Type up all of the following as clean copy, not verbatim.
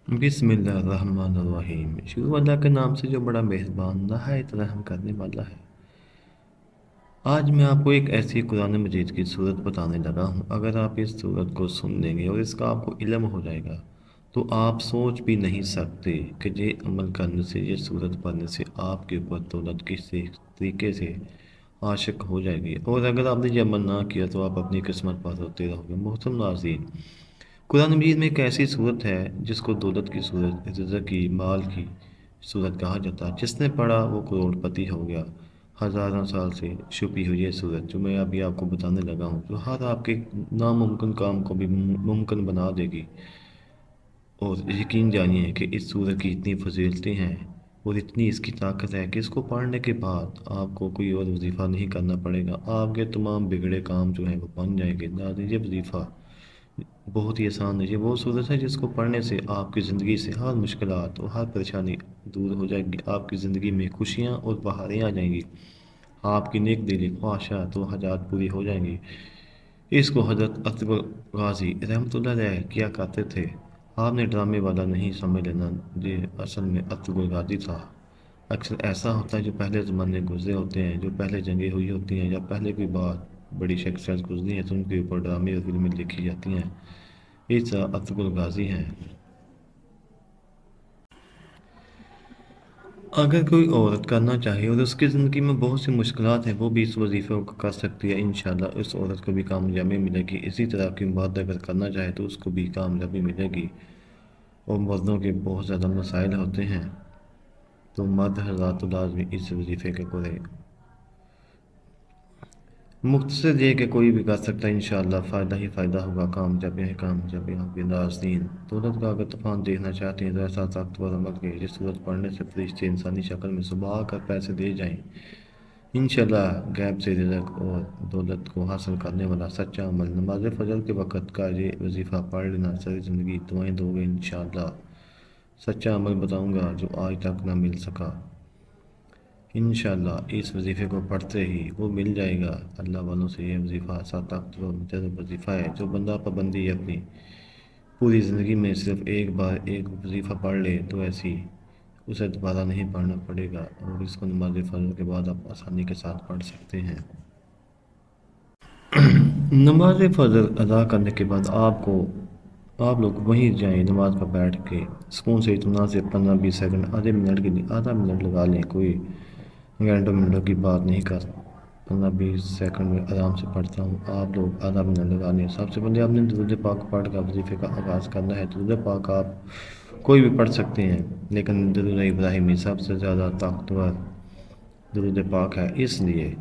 بسم اللہ الرحمن الرحیم۔ شروع اللہ کے نام سے جو بڑا مہربان نہایت رحم کرنے والا ہے۔ آج میں آپ کو ایک ایسی قرآن مجید کی صورت بتانے لگا ہوں، اگر آپ اس صورت کو سن لیں گے اور اس کا آپ کو علم ہو جائے گا تو آپ سوچ بھی نہیں سکتے کہ یہ عمل کرنے سے، یہ صورت پڑھنے سے آپ کے اوپر دولت کس طریقے سے عاشق ہو جائے گی، اور اگر آپ نے یہ عمل نہ کیا تو آپ اپنی قسمت پر روتے رہو گے۔ محترم ناظرین، قرآن مجید میں ایک ایسی صورت ہے جس کو دولت کی صورت، رزق کی، مال کی صورت کہا جاتا ہے۔ جس نے پڑھا وہ کروڑ پتی ہو گیا۔ ہزاروں سال سے چھپی ہوئی یہ صورت جو میں ابھی آپ کو بتانے لگا ہوں، جو ہر آپ کے ناممکن کام کو بھی ممکن بنا دے گی۔ اور یقین جانیے کہ اس صورت کی اتنی فضیلتیں ہیں اور اتنی اس کی طاقت ہے کہ اس کو پڑھنے کے بعد آپ کو کوئی اور وظیفہ نہیں کرنا پڑے گا، آپ کے تمام بگڑے کام جو ہیں وہ بن جائیں گے۔ ناظرین، یہ وظیفہ بہت ہی آسان ہے۔ یہ وہ صورت ہے جس کو پڑھنے سے آپ کی زندگی سے ہر مشکلات اور ہر پریشانی دور ہو جائے گی، آپ کی زندگی میں خوشیاں اور بہاریں آ جائیں گی، آپ کی نیک دلی خواہشات و حاجات پوری ہو جائیں گی۔ اس کو حضرت اکبر غازی رحمۃ اللہ علیہ کیا کرتے تھے۔ آپ نے ڈرامے والا نہیں سمجھ لینا، یہ اصل میں اکبر غازی تھا۔ اکثر ایسا ہوتا ہے جو پہلے زمانے گزرے ہوتے ہیں، جو پہلے جنگیں ہوئی ہوتی ہیں یا پہلے کوئی بات بڑی شخصیت گزری ہے تو ان کے اوپر ڈرامے اور فلمیں لکھی جاتی ہیں۔ اس طرح اکبر غازی ہیں۔ اگر کوئی عورت کرنا چاہے اور اس کی زندگی میں بہت سی مشکلات ہیں، وہ بھی اس وظیفے کو کر سکتی ہے۔ انشاءاللہ اس عورت کو بھی کامیابی ملے گی۔ اسی طرح کی مرد اگر کرنا چاہے تو اس کو بھی کامیابی ملے گی۔ اور مردوں کے بہت زیادہ مسائل ہوتے ہیں تو مرد حضرات تو لازمی اس وظیفے کے کرے۔ مختصر یہ کہ کوئی بھی کر سکتا ہے، انشاءاللہ فائدہ ہی فائدہ ہوگا، کامیابی ہے کامیابی ہوگی۔ ناظرین، دولت کا اگر طوفان دیکھنا چاہتے ہیں تو ایسا طاقتور عمل کے جس صورت پڑھنے سے فرشتے انسانی شکل میں صبح آ کر پیسے دے جائیں۔ انشاءاللہ غیب سے رزق اور دولت کو حاصل کرنے والا سچا عمل، نماز فجر کے وقت کا یہ وظیفہ پڑھ لینا ساری زندگی دعائیں دو گے۔ انشاءاللہ سچا عمل بتاؤں گا جو آج تک نہ مل سکا، انشاءاللہ اس وظیفے کو پڑھتے ہی وہ مل جائے گا۔ اللہ والوں سے یہ وظیفہ ایسا طاقتور اور مجرب وظیفہ ہے جو بندہ پابندی اپنی پوری زندگی میں صرف ایک بار ایک وظیفہ پڑھ لے تو ایسی اسے دوبارہ نہیں پڑھنا پڑے گا، اور اس کو نماز فجر کے بعد آپ آسانی کے ساتھ پڑھ سکتے ہیں۔ نماز فجر ادا کرنے کے بعد آپ لوگ وہیں جائیں، نماز پر بیٹھ کے سکون سے اطمینان سے 15-20 سیکنڈ، آدھے منٹ کے لیے آدھا منٹ لگا لیں۔ کوئی گھنٹوں منٹوں کی بات نہیں کر، 15-20 سیکنڈ میں آرام سے پڑھتا ہوں، آپ لوگ آدھا منٹ لگا لیں۔ سب سے پہلے آپ نے درود پاک پڑھ کر وظیفے کا آغاز کرنا ہے۔ درود پاک آپ کوئی بھی پڑھ سکتے ہیں، لیکن درود ابراہیمی سب سے زیادہ طاقتور درود پاک ہے، اس لیے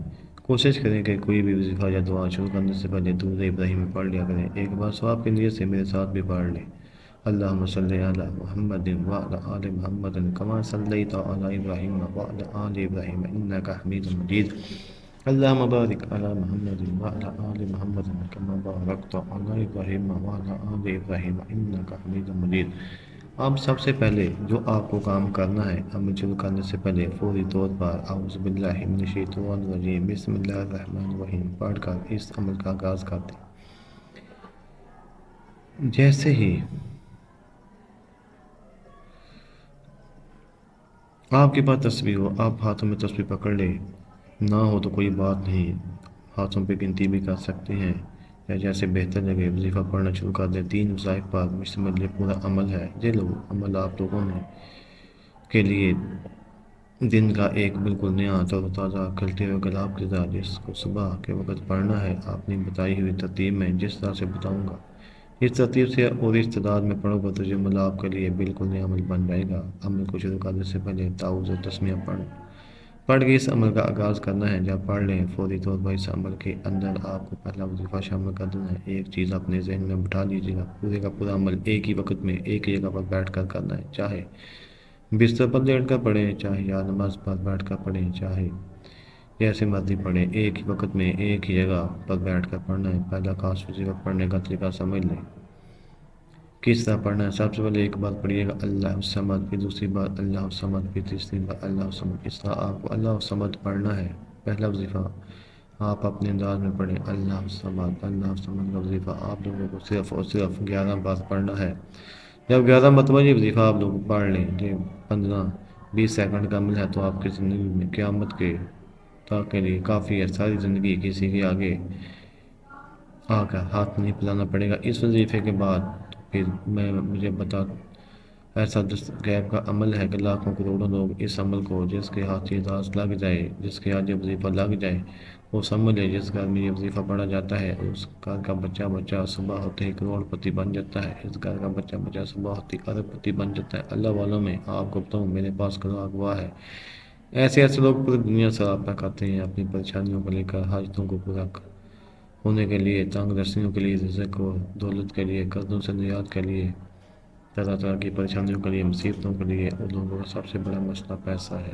کوشش کریں کہ کوئی بھی وظیفہ یا دعا شروع کرنے سے پہلے درود ابراہیمی پڑھ لیا کریں۔ ایک بار ثواب کے نیت سے میرے ساتھ بھی پڑھ لیں۔ اللہم صلی علی محمد وعلی آل محمد کما صلیت علی ابراہیم وعلی آل ابراہیم انک حمید مجید۔ اللہم بارک علی محمد وعلی آل محمد کما بارکت علی ابراہیم وعلی آل ابراہیم انک حمید مجید۔ اب سب سے پہلے جو آپ کو کام کرنا ہے، عمل شروع کرنے سے پہلے فوری طور پر اعوذ باللہ من الشیطان الرجیم بسم اللہ الرحمن الرحیم پڑھ کر اس عمل کا آغاز کر دیں۔ جیسے ہی آپ کے پاس تسبیح ہو، آپ ہاتھوں میں تسبیح پکڑ لیں، نہ ہو تو کوئی بات نہیں، ہاتھوں پہ گنتی بھی کر سکتے ہیں، یا جیسے بہتر لگے وظیفہ پڑھنا شروع کر دیں۔ 3 وظائف پر مشتمل یہ پورا عمل ہے۔ یہ عمل آپ لوگوں نے کے لیے دن کا ایک بالکل نیا تر و تازہ کھلتے ہوئے گلاب غذا، جس کو صبح کے وقت پڑھنا ہے اپنی بتائی ہوئی ترتیب میں، جس طرح سے بتاؤں گا اس ترتیب سے اور اس تعداد میں پڑھو گا تو یہ عمل آپ کے لیے بالکل نیا عمل بن جائے گا۔ عمل کو شروع کرنے سے پہلے تعوذ اور تسمیہ پڑھ کے اس عمل کا آغاز کرنا ہے۔ جب پڑھ لیں فوری طور پر اس عمل کے اندر آپ کو پہلا وظیفہ شامل کر دینا ہے۔ ایک چیز اپنے ذہن میں بٹھا لیجیے گا، پورے کا پورا عمل ایک ہی وقت میں ایک ہی جگہ پر بیٹھ کر کرنا ہے، چاہے بستر پر لیٹ کر پڑھیں، چاہے یا نماز پر بیٹھ کر پڑھیں، چاہے جیسے مرضی پڑھیں، ایک ہی وقت میں ایک ہی جگہ پر بیٹھ کر پڑھنا ہے۔ پہلا خاص وظیفہ پڑھنے کا طریقہ سمجھ لیں، کس طرح پڑھنا ہے۔ سب سے پہلے ایک بار پڑھیے گا اللہ الصمد، پھر دوسری بار اللہ الصمد، پھر تیسری بار اللہ الصمد۔ اس طرح آپ کو اللہ الصمد پڑھنا ہے۔ پہلا وظیفہ آپ اپنے انداز میں پڑھیں، اللہ الصمد۔ اللہ الصمد کا وظیفہ آپ لوگوں کو صرف اور صرف 11 بار پڑھنا ہے۔ جب 11 مرتبہ یہ وظیفہ آپ لوگ پڑھ لیں، یہ 15-20 سیکنڈ کا عمل ہے، تو آپ کی زندگی میں قیامت کے تک کے لیے کافی ہے۔ ساری زندگی کسی کے آگے آ کر ہاتھ نہیں پھیلانا پڑے گا۔ اس وظیفے کے بعد پھر مجھے بتا، ایسا غیب کا عمل ہے کہ لاکھوں کروڑوں لوگ اس عمل کو، جس کے ہاتھ یہ داس لگ جائے، جس کے ہاتھ یہ وظیفہ لگ جائے، وہ سمجھ لے جس گھر میں یہ وظیفہ پڑھا جاتا ہے، اس گھر کا بچہ بچہ صبح ہوتے ہی کروڑ پتی بن جاتا ہے، اس گھر کا بچہ بچہ صبح ہوتے ہی ارب پتی بن جاتا ہے۔ اللہ والوں میں آپ کو بتاؤں، میرے پاس کھلا گواہ ہے، ایسے ایسے لوگ پوری دنیا سے رابطہ کرتے ہیں اپنی پریشانیوں کو لے کر، حاجتوں کو پورا ہونے کے لیے، تنگ دستیوں کے لیے، رزق و دولت کے لیے، قرضوں سے نجات کے لیے، طرح طرح کی پریشانیوں کے لیے، مصیبتوں کے لیے۔ اور لوگوں کا سب سے بڑا مسئلہ پیسہ ہے۔